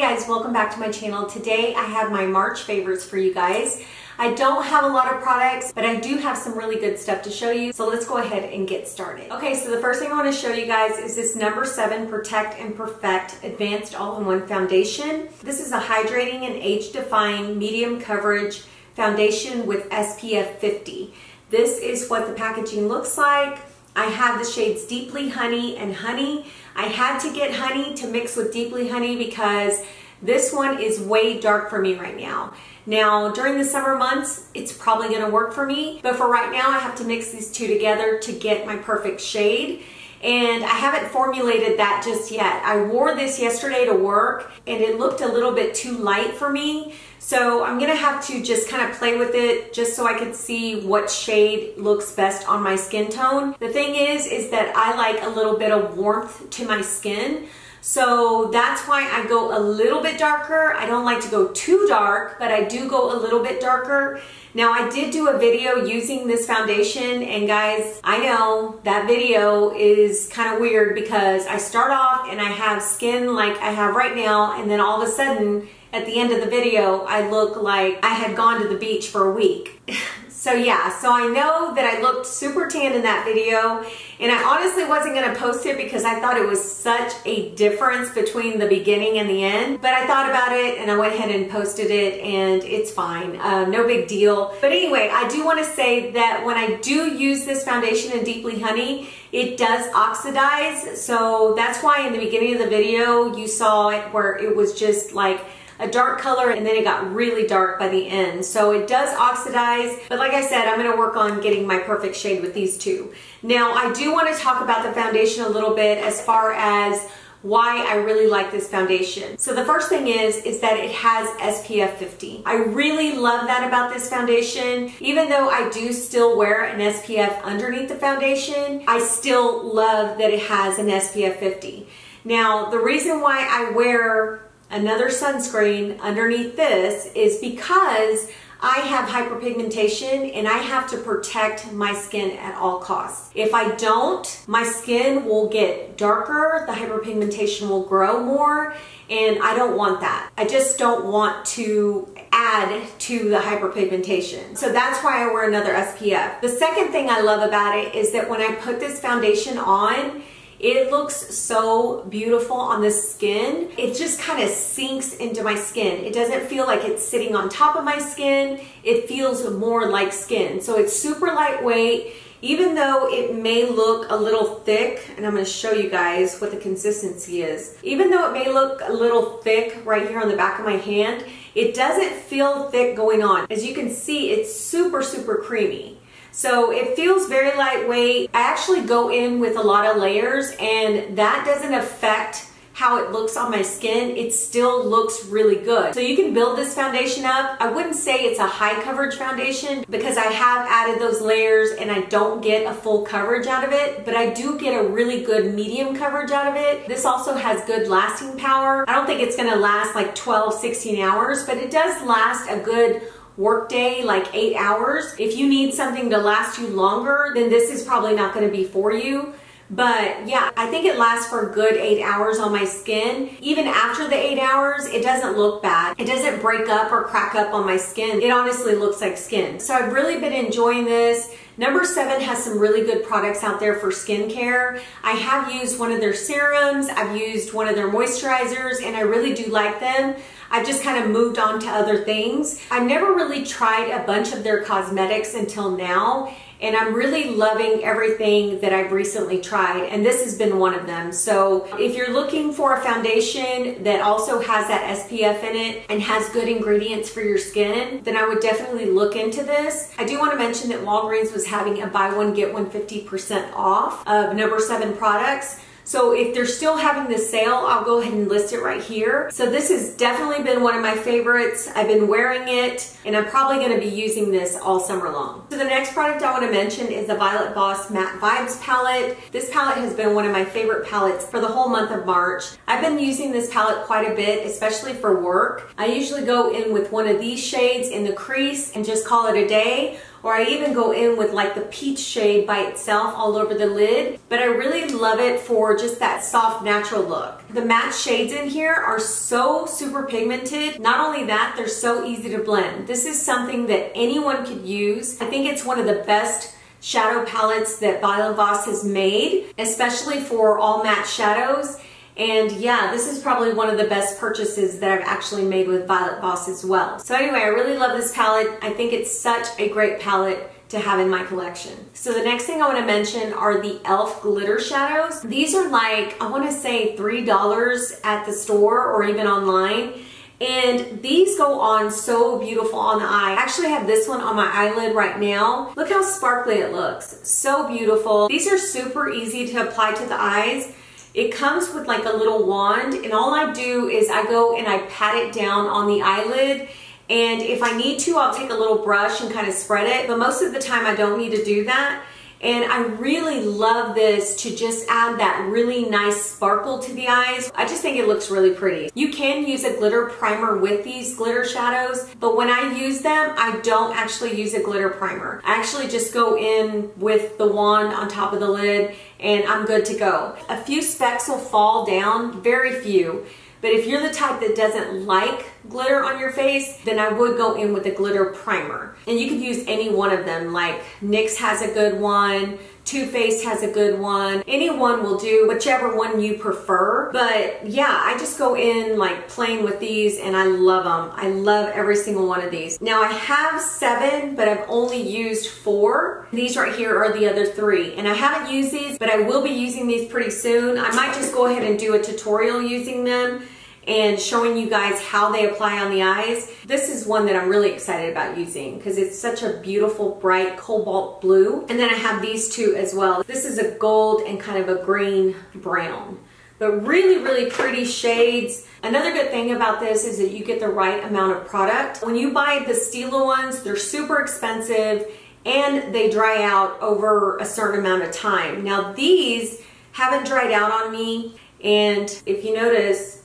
Hey guys, welcome back to my channel. Today I have my March favorites for you guys. I don't have a lot of products, but I do have some really good stuff to show you. So let's go ahead and get started. Okay, so the first thing I want to show you guys is this number 7 Protect and Perfect Advanced All-in-One Foundation. This is a hydrating and age-defying medium coverage foundation with SPF 50. This is what the packaging looks like. I have the shades Deeply Honey and Honey. I had to get Honey to mix with Deeply Honey because this one is way dark for me right now. Now, during the summer months, it's probably going to work for me, but for right now, I have to mix these two together to get my perfect shade. And I haven't formulated that just yet. I wore this yesterday to work and it looked a little bit too light for me. So I'm gonna have to just kind of play with it just so I can see what shade looks best on my skin tone. The thing is that I like a little bit of warmth to my skin. So that's why I go a little bit darker. I don't like to go too dark, but I do go a little bit darker. Now I did do a video using this foundation, and guys, I know that video is kind of weird because I start off and I have skin like I have right now, and then all of a sudden at the end of the video I look like I had gone to the beach for a week. So yeah, so I know that I looked super tan in that video, and I honestly wasn't going to post it because I thought it was such a difference between the beginning and the end. But I thought about it and I went ahead and posted it, and it's fine. No big deal. But anyway, I do want to say that when I do use this foundation in Deeply Honey, it does oxidize. So that's why in the beginning of the video you saw it where it was just like a dark color and then it got really dark by the end. So it does oxidize, but like I said, I'm gonna work on getting my perfect shade with these two. Now, I do wanna talk about the foundation a little bit as far as why I really like this foundation. So the first thing is that it has SPF 50. I really love that about this foundation. Even though I do still wear an SPF underneath the foundation, I still love that it has an SPF 50. Now, the reason why I wear another sunscreen underneath this is because I have hyperpigmentation and I have to protect my skin at all costs. If I don't, my skin will get darker, the hyperpigmentation will grow more, and I don't want that. I just don't want to add to the hyperpigmentation. So that's why I wear another SPF. The second thing I love about it is that when I put this foundation on, it looks so beautiful on the skin. It just kind of sinks into my skin. It doesn't feel like it's sitting on top of my skin. It feels more like skin. So it's super lightweight, even though it may look a little thick, and I'm gonna show you guys what the consistency is. Even though it may look a little thick right here on the back of my hand, it doesn't feel thick going on. As you can see, it's super, super creamy. So it feels very lightweight. I actually go in with a lot of layers, and that doesn't affect how it looks on my skin. It still looks really good. So you can build this foundation up. I wouldn't say it's a high coverage foundation because I have added those layers and I don't get a full coverage out of it, but I do get a really good medium coverage out of it. This also has good lasting power. I don't think it's gonna last like 12, 16 hours, but it does last a good workday, like 8 hours. If you need something to last you longer, then this is probably not going to be for you. But yeah, I think it lasts for a good 8 hours on my skin. Even after the 8 hours, it doesn't look bad. It doesn't break up or crack up on my skin. It honestly looks like skin. So I've really been enjoying this. Number 7 has some really good products out there for skincare. I have used one of their serums, I've used one of their moisturizers, and I really do like them. I've just kind of moved on to other things. I've never really tried a bunch of their cosmetics until now, and I'm really loving everything that I've recently tried, and this has been one of them. So if you're looking for a foundation that also has that SPF in it and has good ingredients for your skin, then I would definitely look into this. I do want to mention that Walgreens was having a buy one get one 50% off of number 7 products. So if they're still having the sale, I'll go ahead and list it right here. So this has definitely been one of my favorites. I've been wearing it, and I'm probably going to be using this all summer long. So the next product I want to mention is the Violet Voss Matte Vibes palette. This palette has been one of my favorite palettes for the whole month of March. I've been using this palette quite a bit, especially for work. I usually go in with one of these shades in the crease and just call it a day. or I even go in with like the peach shade by itself all over the lid, but I really love it for just that soft natural look. The matte shades in here are so super pigmented. Not only that, they're so easy to blend. This is something that anyone could use. I think it's one of the best shadow palettes that Voss has made, especially for all matte shadows. And yeah, this is probably one of the best purchases that I've actually made with Voss as well. So anyway, I really love this palette. I think it's such a great palette to have in my collection. So the next thing I want to mention are the e.l.f. glitter shadows. These are like, I want to say $3 at the store or even online. And these go on so beautiful on the eye. I actually have this one on my eyelid right now. Look how sparkly it looks. So beautiful. These are super easy to apply to the eyes. It comes with like a little wand, and all I do is I go and I pat it down on the eyelid, and if I need to, I'll take a little brush and kind of spread it, but most of the time I don't need to do that. And I really love this to just add that really nice sparkle to the eyes. I just think it looks really pretty. You can use a glitter primer with these glitter shadows, but when I use them, I don't actually use a glitter primer. I actually just go in with the wand on top of the lid and I'm good to go. A few specks will fall down, very few. But if you're the type that doesn't like glitter on your face, then I would go in with a glitter primer. And you could use any one of them, like NYX has a good one, Too Faced has a good one. Any one will do, whichever one you prefer. But yeah, I just go in like plain with these and I love them. I love every single one of these. Now I have 7, but I've only used 4. These right here are the other 3. And I haven't used these, but I will be using these pretty soon. I might just go ahead and do a tutorial using them and showing you guys how they apply on the eyes. This is one that I'm really excited about using because it's such a beautiful bright cobalt blue. And then I have these 2 as well. This is a gold and kind of a green brown, but really, really pretty shades. Another good thing about this is that you get the right amount of product. When you buy the Stila ones, they're super expensive and they dry out over a certain amount of time. Now these haven't dried out on me, and if you notice,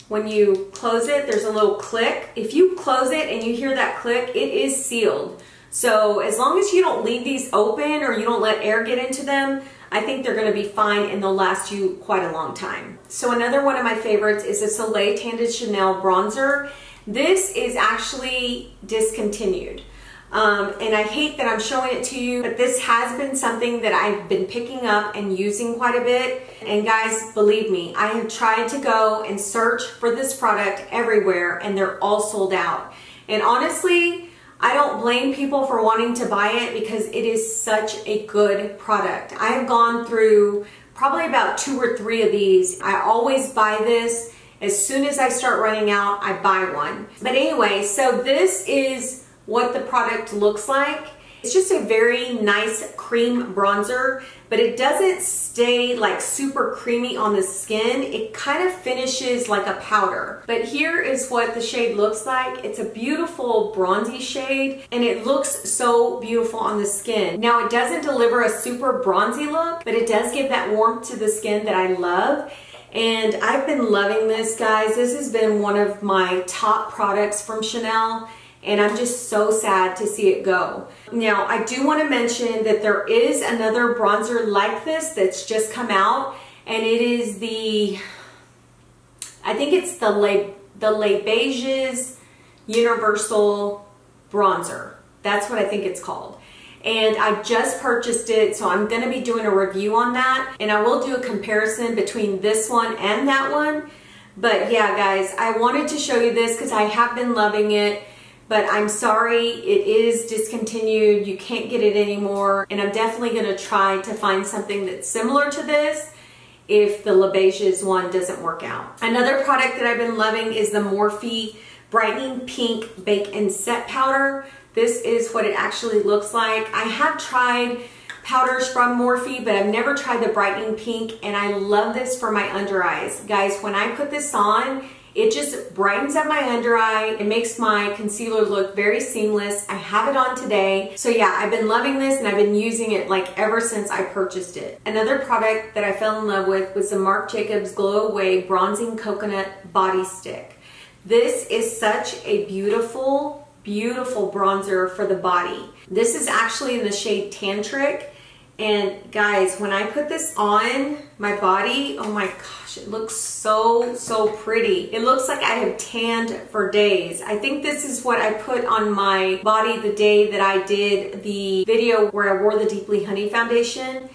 when you close it, there's a little click. If you close it and you hear that click, it is sealed. So as long as you don't leave these open or you don't let air get into them, I think they're gonna be fine and they'll last you quite a long time. So another one of my favorites is the Soliel Tinted Chanel Bronzer. This is actually discontinued. And I hate that I'm showing it to you, but this has been something that I've been picking up and using quite a bit. And guys, believe me, I have tried to go and search for this product everywhere and they're all sold out. And honestly, I don't blame people for wanting to buy it because it is such a good product. I have gone through probably about 2 or 3 of these. I always buy this. As soon as I start running out, I buy one. But anyway, so this is what the product looks like. It's just a very nice cream bronzer, but it doesn't stay like super creamy on the skin. It kind of finishes like a powder. But here is what the shade looks like. It's a beautiful bronzy shade and it looks so beautiful on the skin. Now it doesn't deliver a super bronzy look, but it does give that warmth to the skin that I love. And I've been loving this, guys. This has been one of my top products from Chanel. And I'm just so sad to see it go. Now, I do want to mention that there is another bronzer like this that's just come out, and it is the, I think it's the Les Beiges Universal Bronzer. That's what I think it's called. And I just purchased it, so I'm going to be doing a review on that, and I will do a comparison between this one and that one. But yeah, guys, I wanted to show you this because I have been loving it. But I'm sorry, it is discontinued. You can't get it anymore. And I'm definitely gonna try to find something that's similar to this if the Les Beiges one doesn't work out. Another product that I've been loving is the Morphe Brightening Pink Bake and Set Powder. This is what it actually looks like. I have tried powders from Morphe, but I've never tried the Brightening Pink, and I love this for my under eyes. Guys, when I put this on, it just brightens up my under eye. It makes my concealer look very seamless. I have it on today. So yeah, I've been loving this and I've been using it like ever since I purchased it. Another product that I fell in love with was the Marc Jacobs Glow Away Bronzing Coconut Body Stick. This is such a beautiful beautiful bronzer for the body. This is actually in the shade Tantric. And guys, when I put this on my body, oh my gosh, it looks so pretty. It looks like I have tanned for days. I think this is what I put on my body the day that I did the video where I wore the Deeply Honey foundation.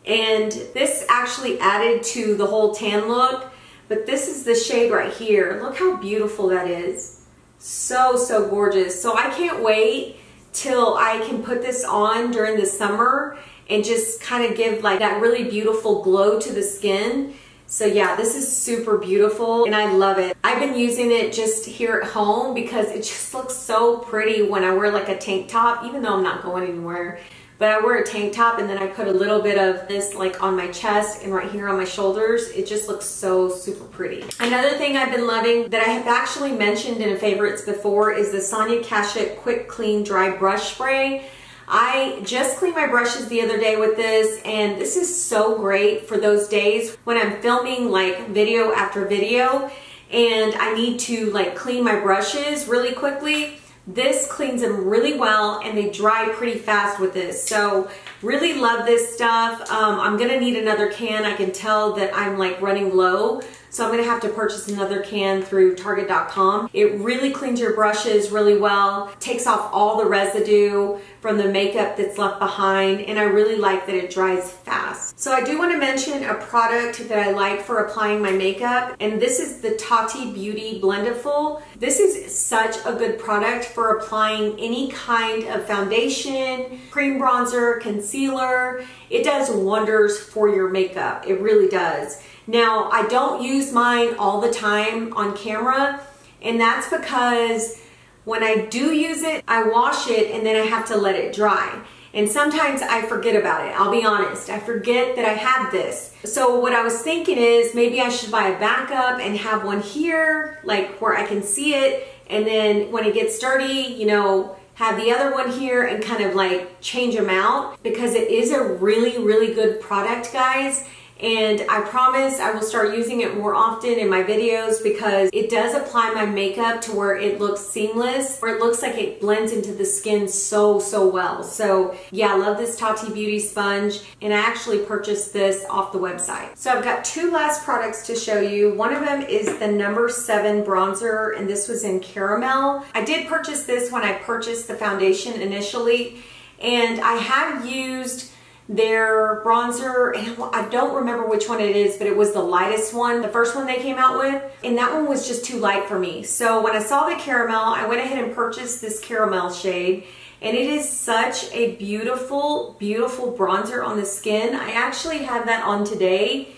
And this actually added to the whole tan look. But this is the shade right here. Look how beautiful that is. So gorgeous. So I can't wait till I can put this on during the summer and just kind of give like that really beautiful glow to the skin. So yeah, this is super beautiful and I love it. I've been using it just here at home because it just looks so pretty when I wear like a tank top, even though I'm not going anywhere. But I wear a tank top and then I put a little bit of this like on my chest and right here on my shoulders. It just looks so super pretty. Another thing I've been loving that I have actually mentioned in favorites before is the Sonia Kashuk Quick Clean Dry Brush Spray. I just cleaned my brushes the other day with this, and this is so great for those days when I'm filming like video after video and I need to like clean my brushes really quickly. This cleans them really well and they dry pretty fast with this. So really love this stuff. I'm gonna need another can. I can tell that I'm like running low. So I'm gonna have to purchase another can through Target.com. It really cleans your brushes really well, takes off all the residue from the makeup that's left behind, and I really like that it dries fast. So I do wanna mention a product that I like for applying my makeup, and this is the Tati Beauty Blendiful. This is such a good product for applying any kind of foundation, cream bronzer, concealer. It does wonders for your makeup, it really does. Now, I don't use mine all the time on camera, and that's because when I do use it, I wash it and then I have to let it dry. And sometimes I forget about it, I'll be honest. I forget that I have this. So what I was thinking is maybe I should buy a backup and have one here, like where I can see it, and then when it gets dirty, you know, have the other one here and kind of like change them out, because it is a really good product, guys. And I promise I will start using it more often in my videos because it does apply my makeup to where it looks seamless, where it looks like it blends into the skin so well. So yeah, I love this Tati Beauty sponge, and I actually purchased this off the website. So I've got two last products to show you. One of them is the No. 7 bronzer, and this was in caramel. I did purchase this when I purchased the foundation initially, and I have used their bronzer, and I don't remember which one it is, but it was the lightest one, the first one they came out with, and that one was just too light for me. So when I saw the caramel, I went ahead and purchased this caramel shade, and it is such a beautiful bronzer on the skin. I actually have that on today.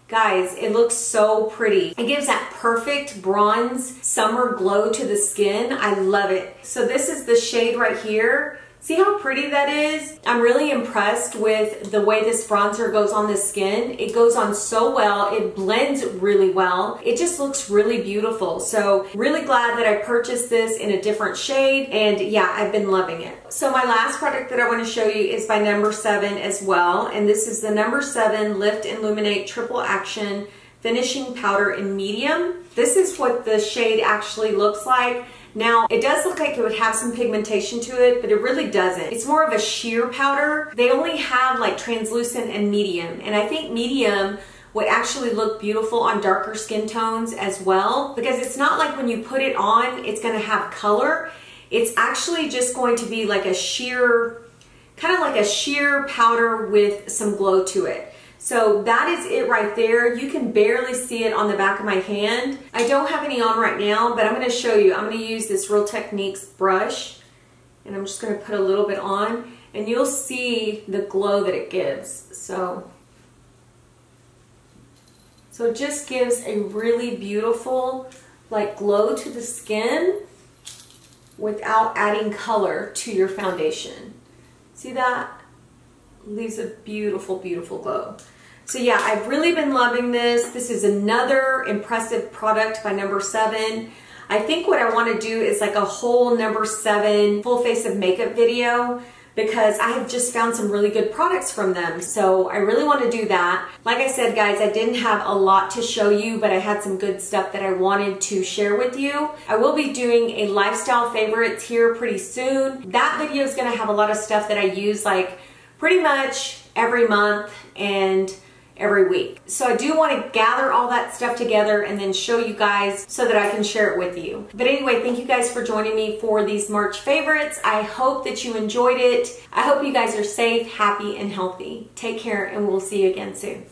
Guys, it looks so pretty. It gives that perfect bronze summer glow to the skin. I love it. So this is the shade right here. See how pretty that is? I'm really impressed with the way this bronzer goes on the skin. It goes on so well. It blends really well. It just looks really beautiful. So really glad that I purchased this in a different shade. And yeah, I've been loving it. So my last product that I want to show you is by No. 7 as well. And this is the No. 7 Lift and Luminate Triple Action Finishing Powder in Medium. This is what the shade actually looks like. Now, it does look like it would have some pigmentation to it, but it really doesn't. It's more of a sheer powder. They only have like translucent and medium, and I think medium would actually look beautiful on darker skin tones as well, because it's not like when you put it on, it's gonna have color. It's actually just going to be like a sheer, kind of like a sheer powder with some glow to it. So that is it right there. You can barely see it on the back of my hand. I don't have any on right now, but I'm gonna show you. I'm gonna use this Real Techniques brush, and I'm just gonna put a little bit on, and you'll see the glow that it gives. So it just gives a really beautiful like glow to the skin without adding color to your foundation. See that? Leaves a beautiful glow. So yeah, I've really been loving this. This is another impressive product by No. 7. I think what I want to do is like a whole No. 7 full face of makeup video, because I have just found some really good products from them. So I really want to do that. Like I said, guys, I didn't have a lot to show you, but I had some good stuff that I wanted to share with you. I will be doing a lifestyle favorites here pretty soon. That video is going to have a lot of stuff that I use like pretty much every month and every week. So I do want to gather all that stuff together and then show you guys so that I can share it with you. But anyway, thank you guys for joining me for these March favorites. I hope that you enjoyed it. I hope you guys are safe, happy, and healthy. Take care, and we'll see you again soon.